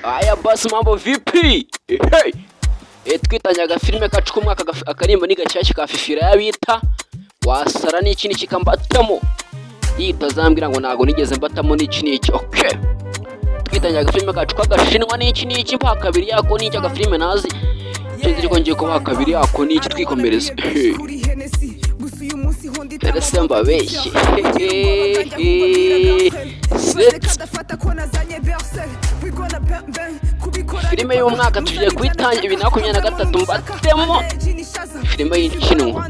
Aya basi mambo vipi? Hey. Twitanyaga filime kacu kumwaka akarimbo ni gashyashya ka Fifira yabita wasara n'iki kikambatamo. Yitazambira ngo nago nigeze mbatamo n'iki. Okay. Twitanyaga filime kacu kagashinwa n'iki pa kabiri yako n'iki agafilime nazi. Cyo ngiye kuba kabiri yako n'iki twikomereza. Semba beshi. Filime y'umwaka tugiye kwitangira 2023 mbatemo filime y'inkinwa.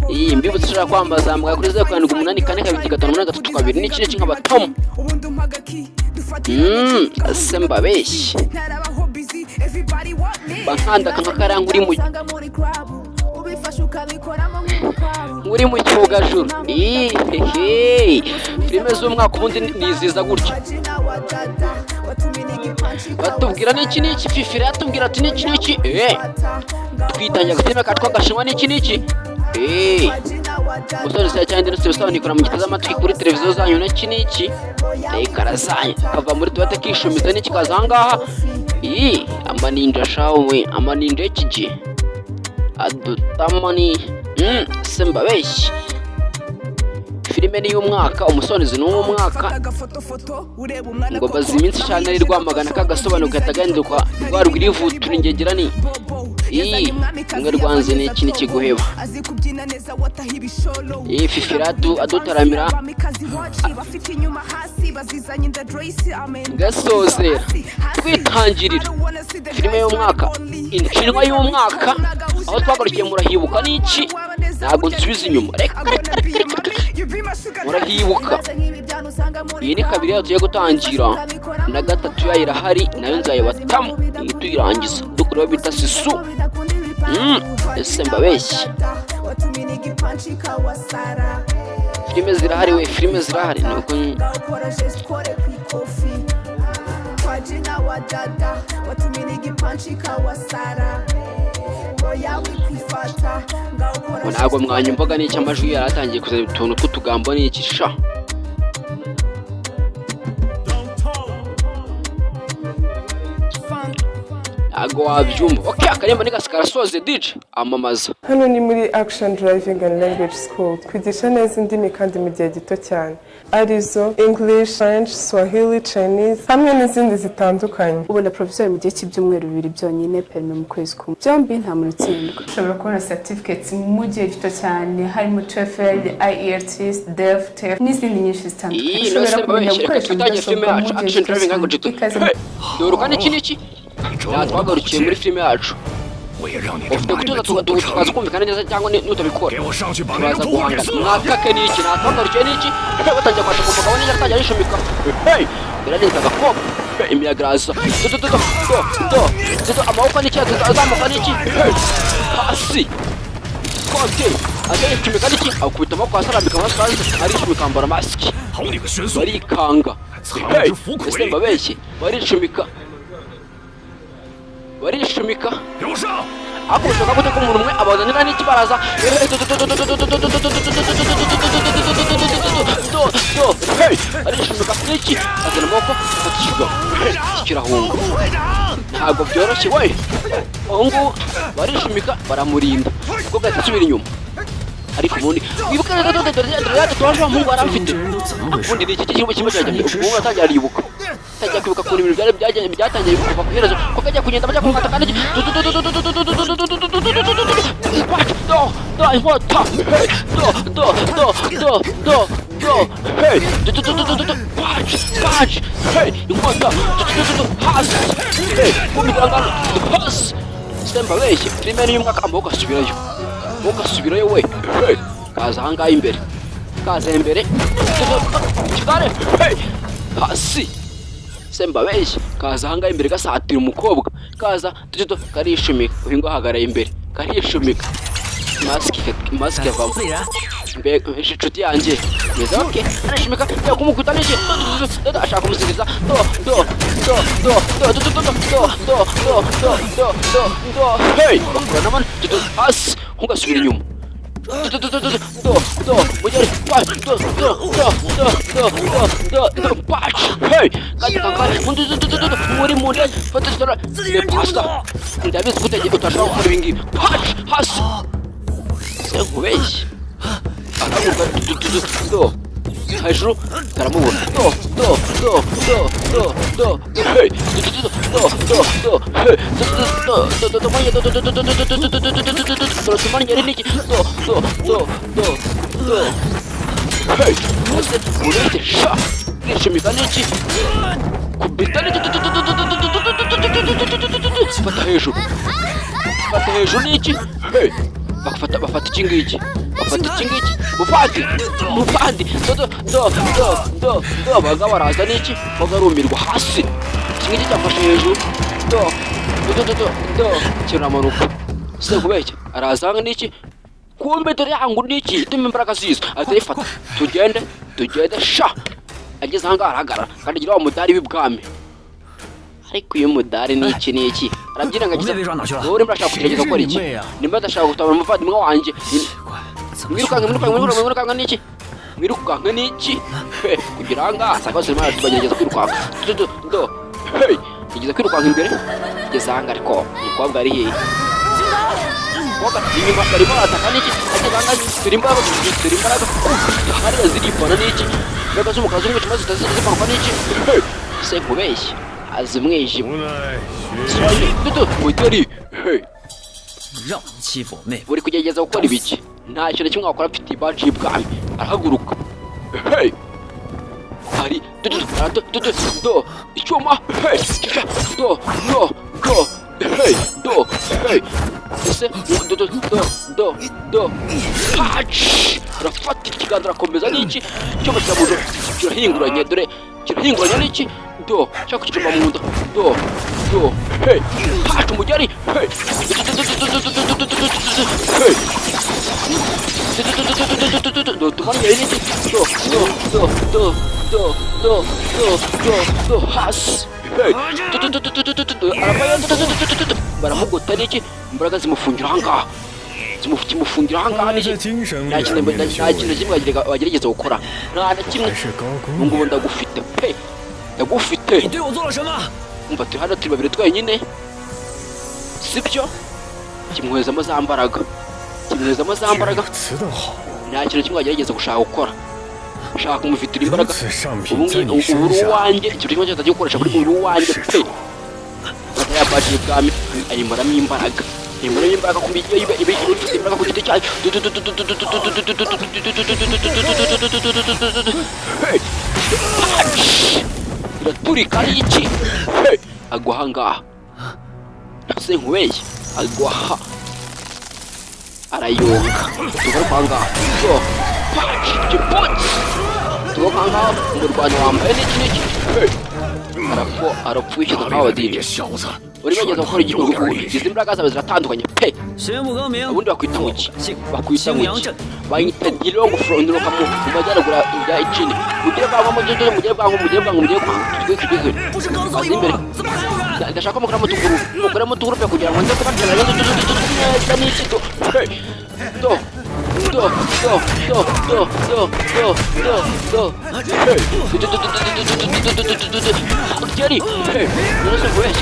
Iyi mbibutse ushaka kwambaza mbwa kuri 07844253 n'ikindi cy'inkabatamo. Semba beshi. Bankanda kankaranga uri mu cyogajuru. Filime z'umwaka ubundi niziza gutya. Batubwira n'iki Fifira yatubwira ati n'iki. Twitanyaga filime katwa gashinwa n'iki. Musore se cyane ndetse bisobanukira mu gitaza amatwi kuri televiziyo zanyu n'iki. Karazanya kava muri tuwate kishumiza n'iki kazangaha. Amaninja shawe amaninja ekije. Adutamani Semba beshi. Filime ni y'umwaka umusonizi n'umwaka ngo bazi iminsi cyane ari rwamagana kagasobanuka kataganduka rwarivutura ingegera ni ngarwanze n'iki kiguheba. Fifira adutaramira gasozera twitangirira filime y'umwaka inshinwa y'umwaka aho twagarukiye murahibuka n'iki ntago nsubiza inyuma murahibuka. Iyi ni kabiri yacu yo gutangira na gatatu yayirahari nayo nzayibatamo tuyirangiza dukora bita sisu. Semba beshi. Filime zirahari we filime zirahari nuko ntabwo mwanyumvaga n'icyo amajwi yaratangiye kuza utuntu tw'utugambo n'iki sha. Ntabwo wabyumva. Okay, akarembo ni gasikarasoze DJ amamaza. Hano ni muri Action Driving and Language School. Twigisha neza indimi kandi mu gihe gito cyane. Arizo English, French, Swahili, Chinese hamwe n'izindi zitandukanye. Ubona professor mu gihe cy'ibyumweru 2 byonyine perme mu kwezi kumwe. Byombi nta murutsindwa. Ushobora kubona certificates mu gihe gito cyane harimo TOEFL, IELTS, DEF, TEF n'izindi nyinshi zitandukanye. Ushobora kubona gukoresha filime yacu Action Driving and Language. Doruka n'iki twagarukiye muri filime yacu. Ufite kutuza tukaza kumvikana neza cyangwa nutabikora turaza guhanga mwakake n'iki twagarukiye n'iki batangiye kwasha ku mugabo neza atangiye yishumika. Biraneza gakobwa imiyagraza amaboko n'iki azamuka n'iki hasi kote azayishumika n'iki akubita amaboko hasi arambika amaso hasi arishumika ambara masiki barikanga. Semba beshi barishumika akushoka gute ko umuntu umwe abazanira n'iki baraza arishumika n'iki azana amaboko akishyirwa kirahunga. Ntabwo byoroshye we ahungu barishumika baramurinda ubwo bwahita asubira inyuma. Ariko ubundi wibuka tuwaje umuhungu warafite ubundi ni iki kintu kimwe cyajya ubu atangiye aribuka tajya kwibuka ku bintu byatangiye kuva ku herezo ko kajya kugenda bajya kumata kandi Semba beshi filime y'umwaka amaboko asubirayo. Mukasubirayo we kaza ahangaha imbere kaza imbere kigare hasi. Semba beshi kaza ahangaha imbere gasatira umukobwa kaza karishumika uhingo hagaraye imbere karishumika mask yavamo mbega inshuti yanjye meza. Okay arashumika yo kumukuta n'iki ashaka kumusigiza hey bakurana man hasi ntugasubira inyuma mugere baci hey kankari muri fata isura ne pasta ndabizi kutegeka utashaka gukora ibi ngibi baci hasi senkubeshye aravuga hejuru karamubona fata hejuru niki bafata iki ngiki muvandi baga baraza niki bagarumirwa hasi iki ngiki cyafashe hejuru kiramanuka senkubeshye araza hanga niki kumbe dore yangu niki ituma imbaraga ziza atayifata tugende sha ageze ahanga arahagarara kandi agira wa mudari w'ibwami ariko uyu mudari niki arabyirengagiza wowe murashaka kugerageza gukora iki nimba adashaka gutabara umuvandimwe wanjye mwirukanka niki kugira ngo asanga bose barimo bagerageza kwirukanka yigeze kwirukanka imbere ageze ahanga ariko umukobwa ari hehe inyuma arimo arataka niki ageze ahanga turi imbaraga hariya ziripana niki imbaraga z'umukara z'umwica maze zitazipangwa niki senkubeshye azi umwijima mutari buri kugerageza gukora ibiki nta kintu kimwe wakora mfite ibaji y'ibwami arahaguruka hari icyuma arafata ikiganza arakomeza n'iki icyuma kiramujo kirahinguranye dore kirahinguranye n'iki cyangwa kicuma mu nda hacu umugeri tumaranye n'iki hasi baramugota n'iki imbaraga zimufungira ahangaha zimufungira ahangaha n'iki nta kintu kimwe wagerageza gukora nta na kimwe ngubu ndagufite pe ndagufite umva turi hano turi babiri twenyine sibyo kimwezamo za mbaraga nta kintu kimwe wagerageza gushaka gukora ushaka kumufitira imbaraga ubu uri uwanjye ikintu kimwe cyose agiye gukoresha muri uri uwanjye pe fata ya baji y'ubwami ayimuramo imbaraga ku mijyi ibe ifite imbaraga ku giti cyayo iraturika ari iki agwa ahangaha senkubeshye agwa aha arayonga tugaruka ahangaha tugaruka ahangaha umurwanyi wambaye n'iki arapfuye icyo nkaho dije urimo ageza gukora igihugu izi mbaraga zawe ziratandukanye pe ubundi bakwita mu ki bayita girongo frontiroka mu majyaruguru ya icini mugire bwango tugeze kazi imbere ndashaka mukoramo tugurupe kugira ngo nze kubatera neza n'iki Jerry, hey, nose of wish.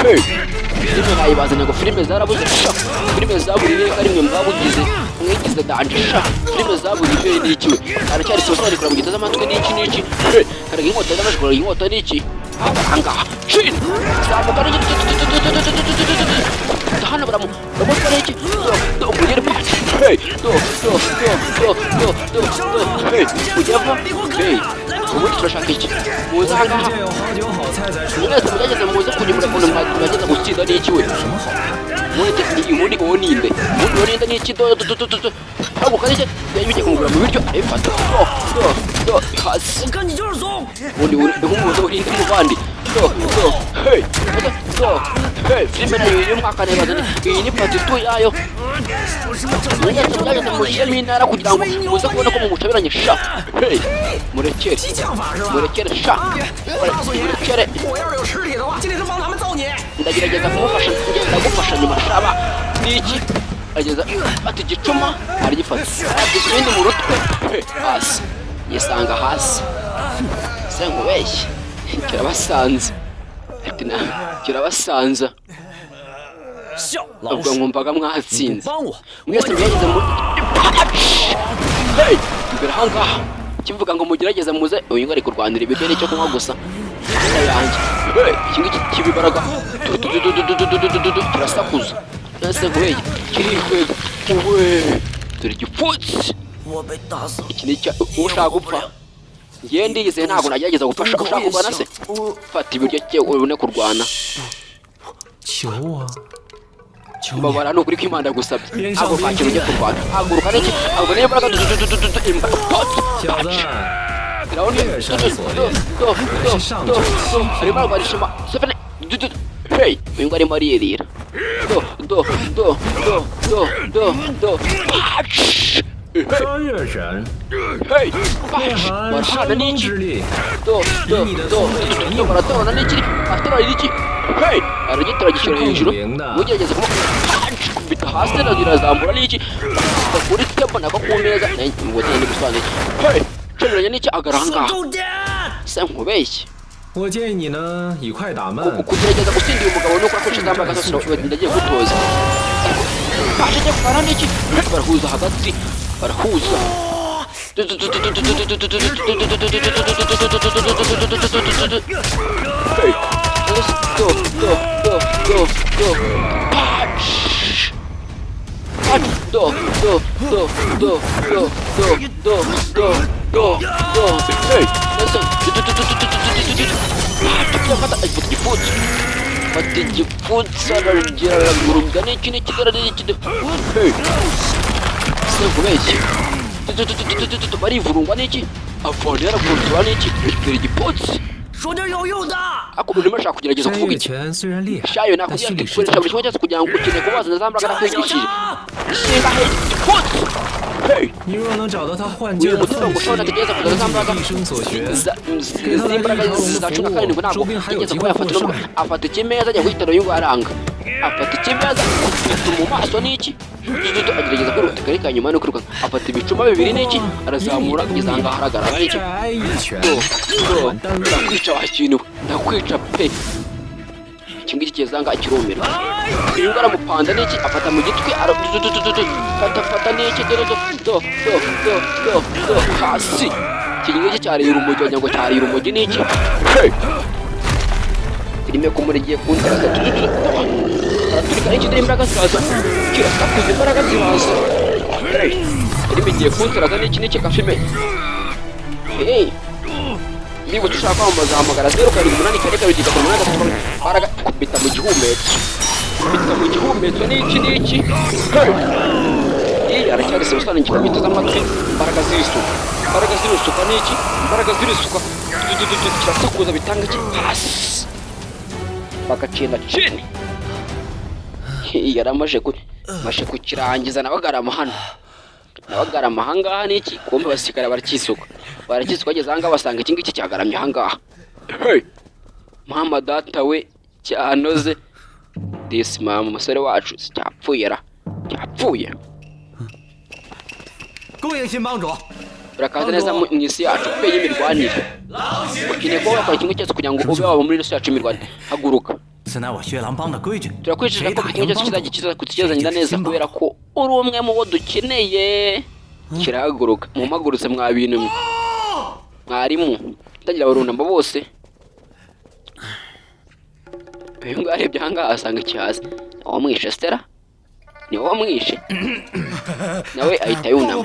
Hey. Filime nayibazanye ngo filime zarabuze sha. Filime zaburiye ari mwe mwabugize. Mwigize danje sha. Filime zaburiye ni iki? Aracyari sosari kura mugitaza amatwe n'iki. Hey, karaga inkota n'amashikora inkota n'iki? Anga. Chin. Zamuka n'iki. Hano baramutwara iki? Umugere pa. Hey, Hey, ujyava? Hey, ubundi turashaka iki? Muza ahangaha. Mwese mugeze muze kunyura kuno mwageze gutsinda n'iki we? Ubundi uwo ninde? Ubundi ninde n'iki Abo kanije yabije kumugura mu biryo arifata. Hasi. Ubundi umuzo uri muvandi. Hey, filime nayo y'umwaka nebazanye. Iyi ni part 2 yayo. Mugeze mushyira intara kugira ngo muze kubona ko mumutabiranye sha. Hey, murekere sha. Murekere. 我要是有实力的话，今天就帮他们揍你。ndagerageza kumufasha ndagufasha nyuma shaba niki ageza ati gicuma arigifata agize ibindi mu rutwe hasi yisanga hasi se nkubeshye kirabasanze ati na kirabasanza ubwo nkumvaga mwatsinze mwese mwageze mu imbere ahangaha kivuga ngo mugerageze muze uyu ngo ari kurwanira ibiryo n'icyo kunywa gusa yanjye iki ngiki kibibaraga kirasakuza nase nkubeye kirikwega dore igipfutsi iki ni ushaka gupfa ngiye ndiyizeye ntabwo nagerageza gufasha ushaka kurwana se fata ibiryo cye ubone kurwana mbabara ni ukuri ko imana yagusabye ntabwo kwakira ujye kurwana haguruka n'iki ntabwo niyo mbaraga arimo arwarishima hey uyu ngo arimo aririra hey barahana n'iki baratorana n'iki atorana n'iki hey aragitora gishyira hejuru mugerageza kumukubita hasi irazambura n'iki kuri tempo nako ku meza ngo tugende gusobanura hey cemeranya n'iki agaranga se nkubeshye kugerageza gutsinda uyu mugabo nuko akoresha za mbaraga zose ndagiye gutoza aje njye kurwana n'iki barahuza hagati barahuza fata igipfunsi ararugira aragurumga n'iki n'ikigara n'iki se nkubeshye barivurungwa n'iki avana yaragurumzwa n'iki dore igipfunsi ako urimo ashaka kugerageza kuvuga iki shayo nakubwira ati koresha buri kimwe cyose kugira ngo ukeneye kubaza za mbaraga nakwigishije shinga hejuru igipfunsi uyu mutungo ushobora kugerageza kugira za mbaraga z'imbaraga za cumi na karindwi ntabwo yigeze kuba yafata n'ubwo afata ikimeza ajya guhitana uyu ngo aranga afata ikimeza akubita mu maso n'iki agerageza kwiruka kari ka nyuma no kwiruka afata ibicuma bibiri n'iki arazamura kugeza ahangaha aragaragara n'iki ndakwica wakintu ndakwica pe iki ngiki kizanga kiromera uyu ngo aramupanda n'iki afata mu gitwi fata n'iki hasi iki ngiki cyarira umugi wagira ngo cyarira umugi n'iki filime ko muri giye kuntera araturika n'iki dore imbaraga ziraza kirasakuza imbaraga ziraza filime igiye kuntera n'iki gafime niba ushaka kwamamaza hamagara 0788 baragakubita mu gihumetse n'iki aracyari se usana igikubita z'amatwi imbaraga zirisuka n'iki imbaraga zirisuka kirasakuza bitanga iki hasi bagacenda chini yaramaje kukirangiza nabagarama hano nabagarama ahangaha n'iki kumbe basikara barakisuka bageze ahangaha basanga iki ngiki cyagaramye ahangaha mama data we cyanoze disi mama umusore wacu cyapfuye urakaza neza mu isi yacu pe y'imirwanire ukeneye kuba wakora kimwe cyose kugira ngo ube waba muri isi yacu imirwanire haguruka turakwicisha ko kimwe cyose kizajya kutugezanira neza kubera ko uri umwe mu bo dukeneye kirahaguruka mumpagurutse mwa bintu mwarimu ndagira barunamba bose uyu ngo arebye ahangaha asanga ikihaza wamwishe Stella ni wowe wamwishe nawe ahita yunama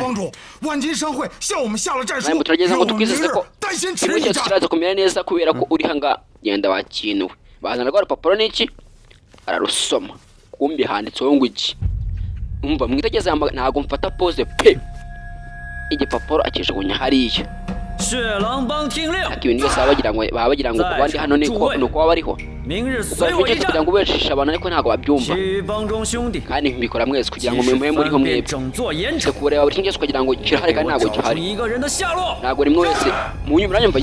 nawe muturageza ngo tukwizeze ko kimwe cyose kiraza kumera neza kubera ko uri hanga genda wakinuwe bazana rwa rupapuro n'iki ararusoma kumbi handitseho ngo iki umva mwitegeze ntabwo mfata pose pe igipapuro akijugunya hariya ibintu byose baba bagira ngo kubandi hano ni uko baba bariho ubwo kugira ngo ubeshishe abantu ariko ntabwo babyumva kandi mbikora mwese kugira ngo mwe muriho mwebwe kureba buri kimwe cyose kugira ngo kirahari kandi ntabwo gihari ntabwo rimwe wese munyumva